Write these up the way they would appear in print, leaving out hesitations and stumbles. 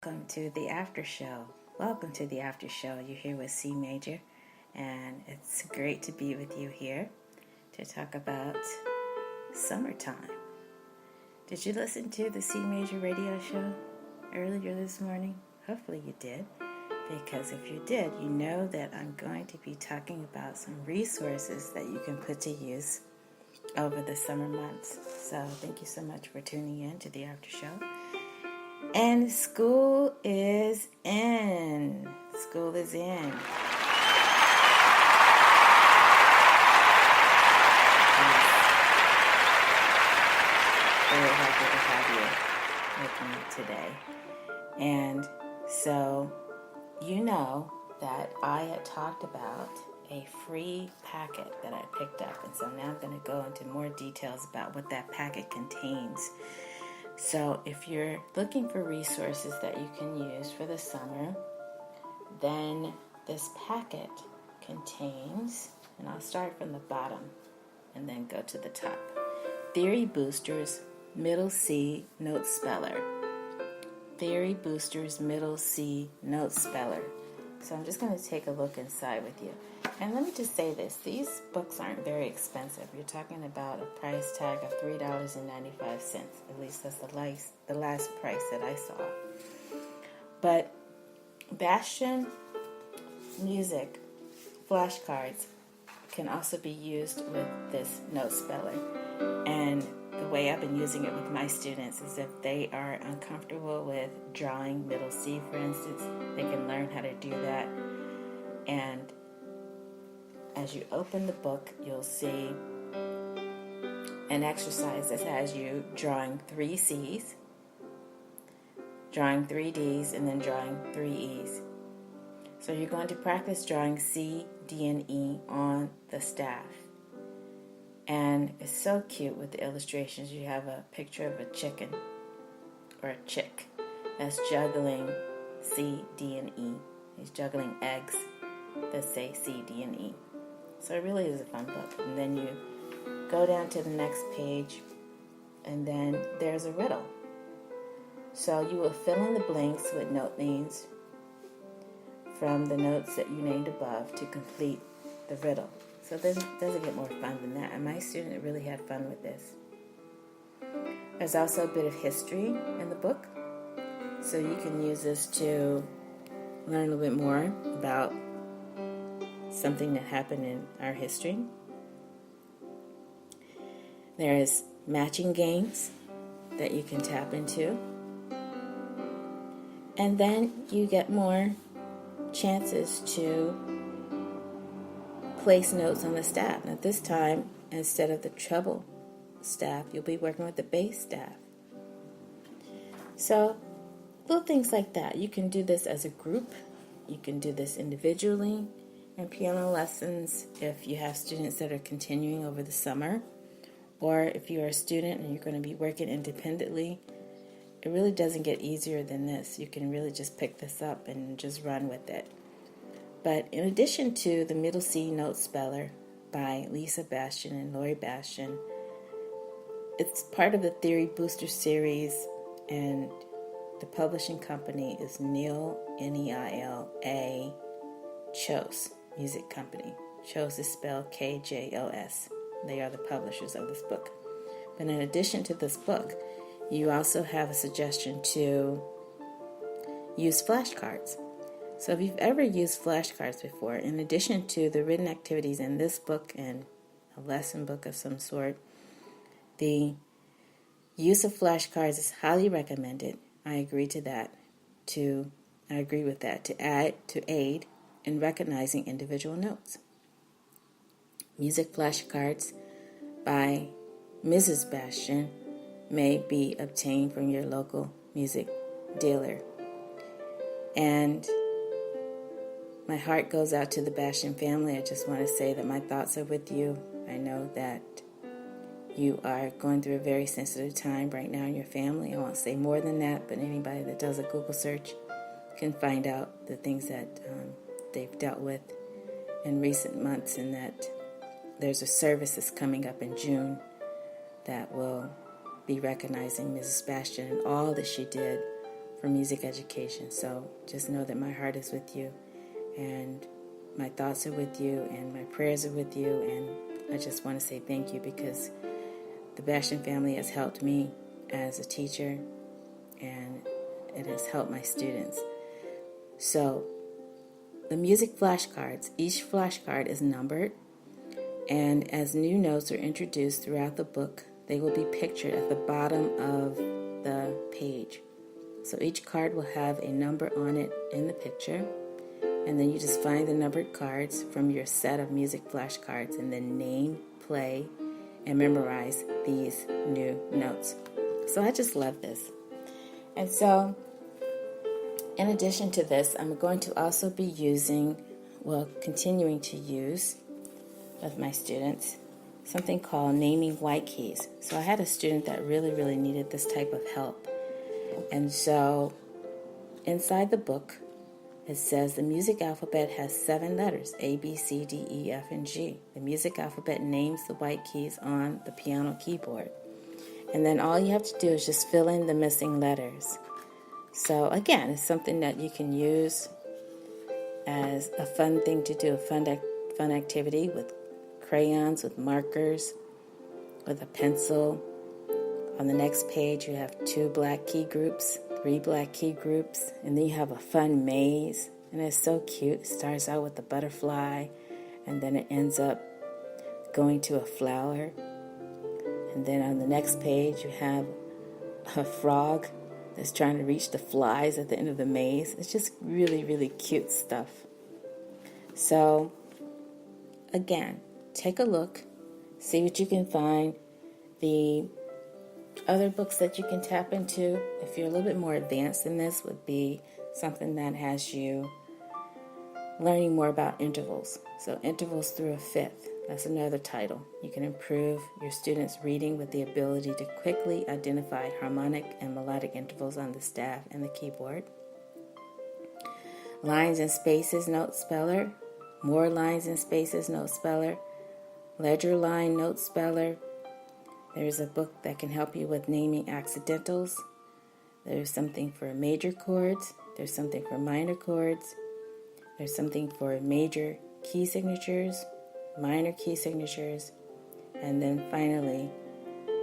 Welcome to the after show. Welcome to the after show. You're here with CMajor, and it's great to be with you here to talk about summertime. Did you listen to the CMajor radio show earlier this morning? Hopefully you did, because if you did, you know that I'm going to be talking about some resources that you can put to use over the summer months. So thank you so much for tuning in to the after show. And school is in. School is in. Very happy to have you with me today. And so you know that I had talked about a free packet that I picked up. And so now I'm going to go into more details about what that packet contains. So if you're looking for resources that you can use for the summer, then this packet contains, and I'll start from the bottom and then go to the top, Theory Boosters Middle C Note Speller. Theory Boosters Middle C Note Speller. So I'm just going to take a look inside with you. And let me just say this. These books aren't very expensive. You're talking about a price tag of $3.95. At least that's the last price that I saw. But Bastion Music flashcards can also be used with this note speller. And the way I've been using it with my students is if they are uncomfortable with drawing middle C, for instance, they can learn how to do that. And as you open the book, you'll see an exercise that has you drawing 3 C's, drawing 3 D's, and then drawing 3 E's. So you're going to practice drawing C, D, and E on the staff. And it's so cute with the illustrations. You have a picture of a chicken or a chick that's juggling C, D, and E. He's juggling eggs that say C, D, and E. So it really is a fun book. And then you go down to the next page, and then there's a riddle. So you will fill in the blanks with note names from the notes that you named above to complete the riddle. So it doesn't get more fun than that. And my student really had fun with this. There's also a bit of history in the book. So you can use this to learn a little bit more about something that happened in our history. There is matching games that you can tap into. And then you get more chances to place notes on the staff. Now this time, instead of the treble staff, you'll be working with the bass staff. So little things like that. You can do this as a group. You can do this individually. And piano lessons if you have students that are continuing over the summer, or if you're a student and you're going to be working independently, it really doesn't get easier than this. You can really just pick this up and just run with it. But in addition to the Middle C Note Speller by Lisa Bastion and Lori Bastion, it's part of the Theory Booster series, and the publishing company is Neil, N-E-I-L-A, Chose Music Company. Chose is spelled K-J-O-S. They are the publishers of this book. But in addition to this book, you also have a suggestion to use flashcards. So if you've ever used flashcards before, in addition to the written activities in this book and a lesson book of some sort, the use of flashcards is highly recommended. I agree with that to aid in recognizing individual notes. Music flashcards by Mrs. Bastion may be obtained from your local music dealer. And my heart goes out to the Bastion family. I just want to say that my thoughts are with you. I know that you are going through a very sensitive time right now in your family. I won't say more than that, but anybody that does a Google search can find out the things that they've dealt with in recent months, and that there's a service that's coming up in June that will be recognizing Mrs. Bastion and all that she did for music education. So just know that my heart is with you, and my thoughts are with you, and my prayers are with you, and I just want to say thank you, because the Bastion family has helped me as a teacher, and it has helped my students. So the music flashcards, each flashcard is numbered, and as new notes are introduced throughout the book, they will be pictured at the bottom of the page. So each card will have a number on it in the picture, and then you just find the numbered cards from your set of music flashcards, and then name, play, and memorize these new notes. So I just love this. And so in addition to this, I'm going to also be continuing to use with my students something called naming white keys. So I had a student that really, really needed this type of help. And so inside the book, it says the music alphabet has 7 letters, A, B, C, D, E, F, and G. The music alphabet names the white keys on the piano keyboard. And then all you have to do is just fill in the missing letters. So again, it's something that you can use as a fun thing to do, a fun activity with crayons, with markers, with a pencil. On the next page, you have 2 black key groups, 3 black key groups, and then you have a fun maze, and it's so cute. It starts out with a butterfly, and then it ends up going to a flower. And then on the next page, you have a frog that's trying to reach the flies at the end of the maze. It's just really, really cute stuff. So, again, take a look, see what you can find. The other books that you can tap into, if you're a little bit more advanced in this, would be something that has you learning more about intervals. So intervals through a fifth, that's another title. You can improve your students' reading with the ability to quickly identify harmonic and melodic intervals on the staff and the keyboard. Lines and spaces note speller, more lines and spaces note speller, ledger line note speller. There's a book that can help you with naming accidentals. There's something for major chords. There's something for minor chords. There's something for major key signatures, minor key signatures, and then finally,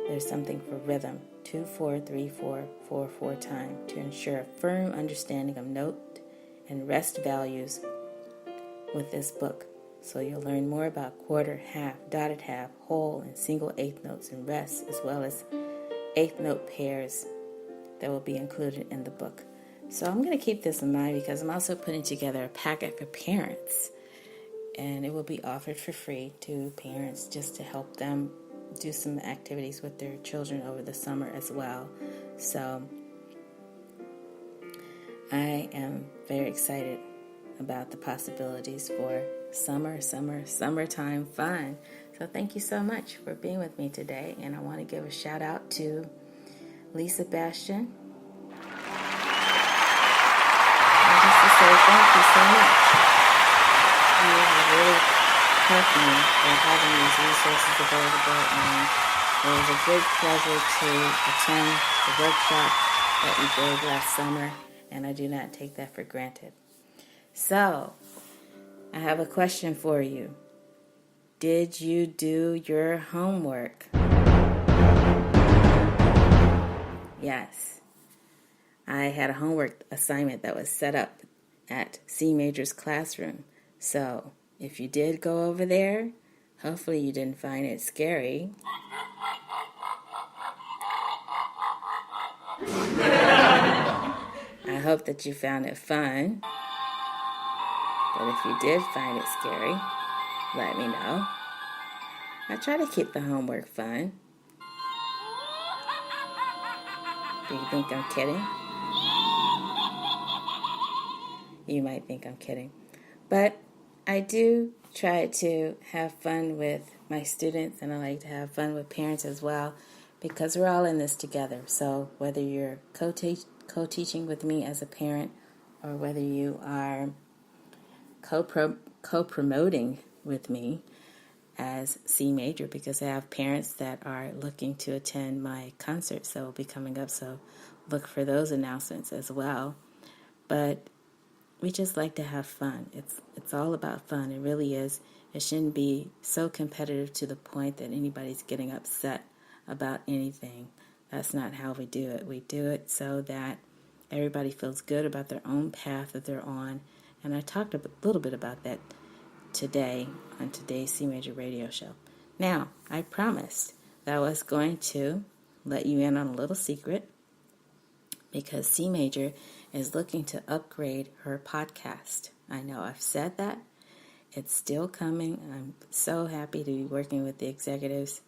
there's something for rhythm, 2-4-3-4, 4-4 time, to ensure a firm understanding of note and rest values with this book. So you'll learn more about quarter, half, dotted half, whole, and single eighth notes and rests, as well as eighth note pairs that will be included in the book. So I'm going to keep this in mind because I'm also putting together a packet for parents, and it will be offered for free to parents just to help them do some activities with their children over the summer as well. So I am very excited about the possibilities for summertime fun. So thank you so much for being with me today, and I want to give a shout out to Lisa Bastion. And just to say thank you so much. You have really helped me by having these resources available, and it was a great pleasure to attend the workshop that you gave last summer, and I do not take that for granted. So, I have a question for you. Did you do your homework? Yes. I had a homework assignment that was set up at CMajor's classroom. So, if you did go over there, hopefully you didn't find it scary. I hope that you found it fun. But if you did find it scary, let me know. I try to keep the homework fun. Do you think I'm kidding? You might think I'm kidding. But I do try to have fun with my students, and I like to have fun with parents as well, because we're all in this together. So whether you're co-teaching with me as a parent, or whether you are co-promoting with me as CMajor, because I have parents that are looking to attend my concerts that will be coming up. So look for those announcements as well. But we just like to have fun. It's all about fun. It really is. It shouldn't be so competitive to the point that anybody's getting upset about anything. That's not how we do it. We do it so that everybody feels good about their own path that they're on. And I talked a little bit about that today on today's CMajor radio show. Now, I promised that I was going to let you in on a little secret, because CMajor is looking to upgrade her podcast. I know I've said that. It's still coming. I'm so happy to be working with the executives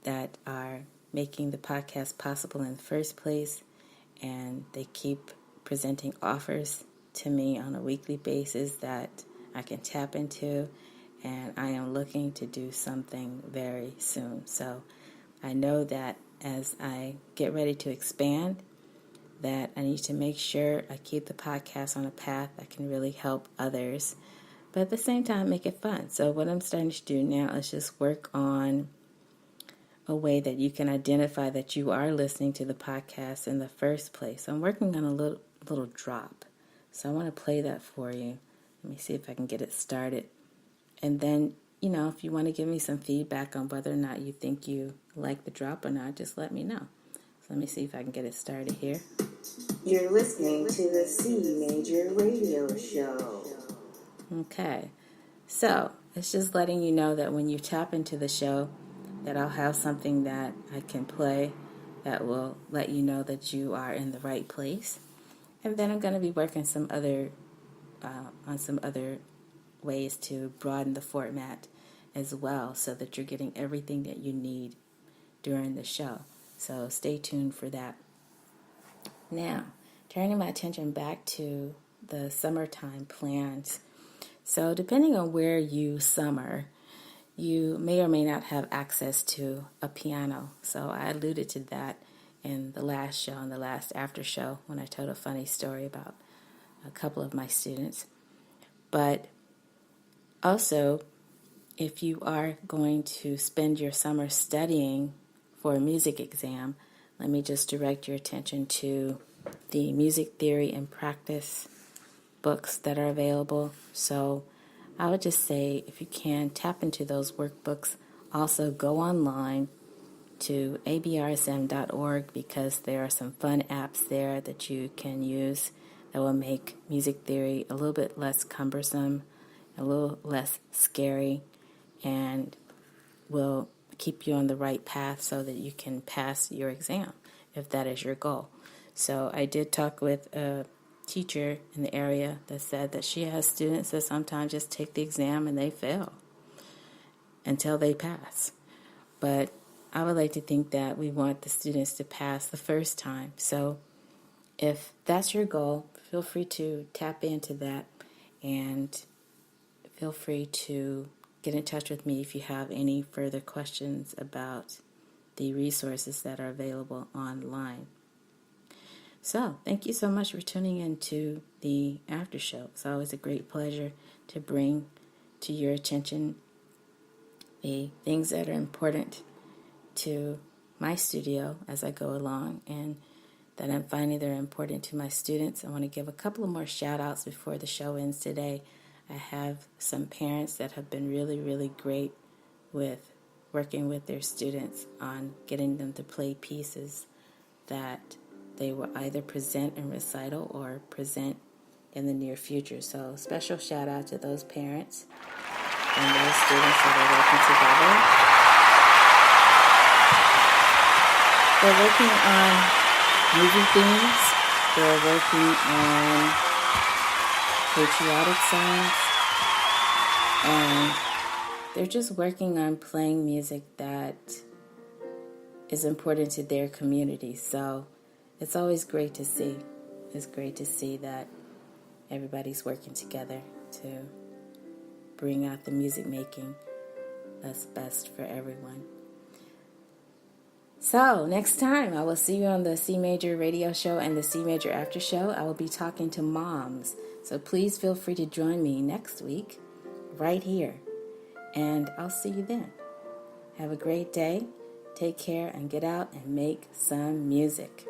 that are making the podcast possible in the first place, and they keep presenting offers to me on a weekly basis that I can tap into, and I am looking to do something very soon. So I know that as I get ready to expand, that I need to make sure I keep the podcast on a path that can really help others, but at the same time make it fun. So what I'm starting to do now is just work on a way that you can identify that you are listening to the podcast in the first place. I'm working on a little drop, so I want to play that for you. Let me see if I can get it started. And then, if you want to give me some feedback on whether or not you think you like the drop or not, just let me know. So let me see if I can get it started here. You're listening to the CMajor radio show. Okay. So it's just letting you know that when you tap into the show, that I'll have something that I can play that will let you know that you are in the right place. And then I'm going to be working on some other ways to broaden the format as well, so that you're getting everything that you need during the show. So stay tuned for that. Now, turning my attention back to the summertime plans. So depending on where you summer, you may or may not have access to a piano. So I alluded to that in the last show, in the last after show, when I told a funny story about a couple of my students. But also, if you are going to spend your summer studying for a music exam, let me just direct your attention to the music theory and practice books that are available. So I would just say, if you can, tap into those workbooks. Also, go online to abrsm.org, because there are some fun apps there that you can use that will make music theory a little bit less cumbersome, a little less scary, and will keep you on the right path so that you can pass your exam, if that is your goal. So I did talk with a teacher in the area that said that she has students that sometimes just take the exam and they fail until they pass. But I would like to think that we want the students to pass the first time. So if that's your goal, feel free to tap into that, and feel free to get in touch with me if you have any further questions about the resources that are available online. So, thank you so much for tuning in to the after show. It's always a great pleasure to bring to your attention the things that are important to my studio as I go along, and that I'm finding they're important to my students. I want to give a couple of more shout outs before the show ends today. I have some parents that have been really, really great with working with their students on getting them to play pieces that they will either present in recital or present in the near future. So special shout out to those parents and those students that are working together. They're working on movie themes. They're working on patriotic songs. And they're just working on playing music that is important to their community. So it's always great to see. It's great to see that everybody's working together to bring out the music making that's best for everyone. So next time I will see you on the CMajor radio show and the CMajor after show. I will be talking to moms. So please feel free to join me next week right here. And I'll see you then. Have a great day. Take care and get out and make some music.